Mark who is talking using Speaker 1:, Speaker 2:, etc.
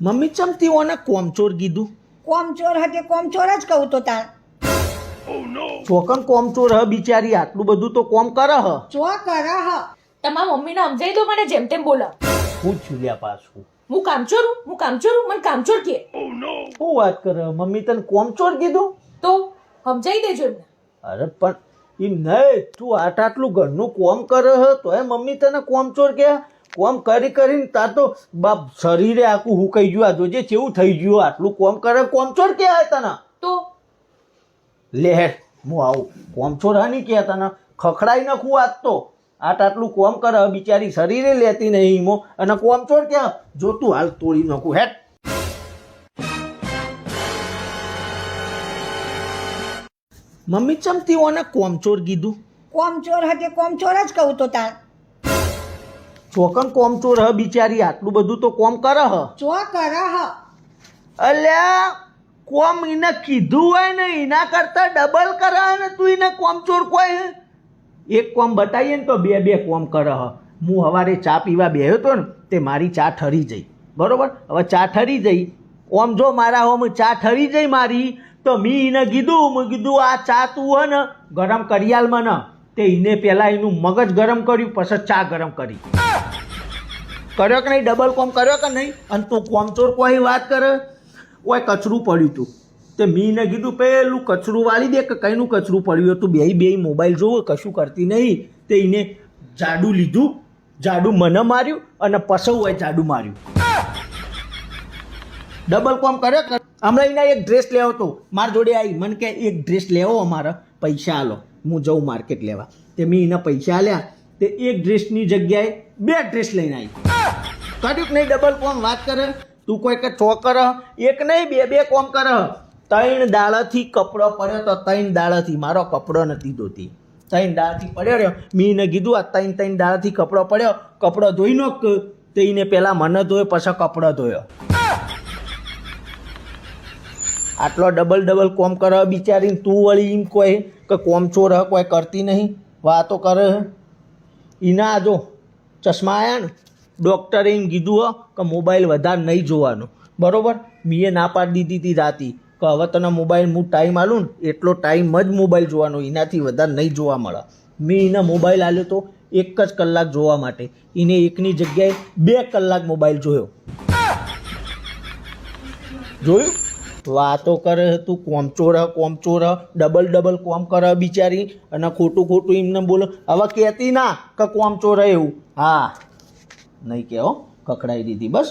Speaker 1: Mummy ચમતી ઓને કોમચોર કીધું?
Speaker 2: કોમચોર હતે કોમચોર જ કહું તો તાર.
Speaker 1: ચોકન કોમચોર હ બિચારી, આટલું બધું તો કોમ કરે હ.
Speaker 2: ચો કર હ.
Speaker 3: તમારા મમ્મીને સમજાઈ દો, મને જેમ તેમ બોલો.
Speaker 1: હું છુલ્યા પાછું
Speaker 3: હું કામચોર હું મને કામચોર કે.
Speaker 1: શું વાત કરે? મમ્મી તને કોમચોર કીધું?
Speaker 3: તો સમજાઈ દેજો એમને.
Speaker 1: અરે પણ એમ નહીં, તું આટલું ઘરનું કોમ કરે હ તોય મમ્મી તને કોમચોર કે? કોમ કરી કરીને તાર તો બાપ શરીરે આખું હુકાઈ ગયું. આ જોજે કેવું થઈ ગયું. આટલું કોમ કરે કોમચોર કે તને?
Speaker 3: તો
Speaker 1: લે હું આવું કોમચોર નહીં કે તને ખખડાઈ નાખું આજ તો. આટલું કોમ કરે બિચારી શરીરે લેતી નહીં ઈમો અને કોમચોર કે? જો તું હાલ તોડી નાખું હેટ. મમ્મી ચમતી ઓને કોમચોર કીધું?
Speaker 2: કોમચોર હતે કોમચોર જ કહું તો તાર.
Speaker 1: ચોકન કોમચોર હ બિચારી, આટલું બધું તો કોમ કરે હ.
Speaker 2: ચો કર હ.
Speaker 1: અલ્યા કોમ એને કીધું હોય ને એના કરતા ડબલ કરે ને તું એને કોમચોર કોઈ? એક કોમ બતાવીએ ને તો બે કોમ કરે હ. હું સવારે ચા પીવા બેહ્યો હતો ને તે મારી ચા ઠરી જઈ, બરોબર? હવે ચા ઠરી જઈ, ઓમ જો મારા હોમ ચા ઠરી જઈ મારી, તો મેં એને કીધું આ ચા તું હે ને ગરમ કરી આલ મને. તે એને પહેલાં એનું મગજ ગરમ કર્યું, પછી ચા ગરમ કરી. કર્યો કે નહીં? ડબલ કોમ કર્યો કે નહીં? અને તું કોમચોર કોઈ વાત કરે? ઓય કચરું પડ્યું હતું તે મીને કીધું પેલું કચરું વાળી દે કે કઈનું કચરું પડ્યું હતું. બે મોબાઈલ જોવો, કશું કરતી નહીં. તે એને જાડું લીધું, જાડું મને માર્યું અને પસવ હોય જાડું માર્યું. ડબલ કોમ કર્યો. હમણાં એને એક ડ્રેસ લેવો હતો, મારા જોડે આવી, મને કે એક ડ્રેસ લેવો અમારે, પૈસા આલો, હું જાઉં માર્કેટ લેવા. તે મેં એને પૈસા આલ્યા, તે એક ડ્રેસની જગ્યાએ 2 ડ્રેસ લઈને આવી. કર્યું કે નહીં ડબલ કોમ? વાત કરે તું. કોઈ કે ચોકર એક નહીં બે કોમ કર. 3 દાડાથી કપડો પડ્યો તો 3 દાડાથી મારો કપડો નથી ધોતી. 3 દાડાથી પડ્યો રહ્યો. મેં એને કીધું આ 3 દાડાથી કપડો પડ્યો, કપડો ધોઈ નો. તે એને પહેલા મને ધોયો, પછી કપડો ધોયો. આટલો ડબલ કોમ કરે બિચારીને, તું વળી એમ કોઈ કે કોમચોર હ કોઈ કરતી નહીં, વાતો કરે. એના જો ચશ્મા આવ્યા ને, ડૉક્ટરે એમ કીધું હો કે મોબાઈલ વધારે નહીં જોવાનો, બરાબર? મેં ના પાડી દીધી હતી રાતી કે હવે તને મોબાઈલ હું ટાઈમ આલું ને એટલો ટાઈમ જ મોબાઈલ જોવાનો, એનાથી વધારે નહીં જોવા મળે. મેં એને મોબાઈલ આલ્યો તો 1 જ કલાક જોવા માટે, એને એકની જગ્યાએ 2 કલાક મોબાઈલ જોયો. જોયું? વાતો કરે તું કોમચોર ડબલ કોમ કરે બિચારી, અને ખોટું એમને બોલો. હવે કહેતી ના કે કોમચોર એવું. હા નહીં કહો, કકડાઈ દીધી બસ.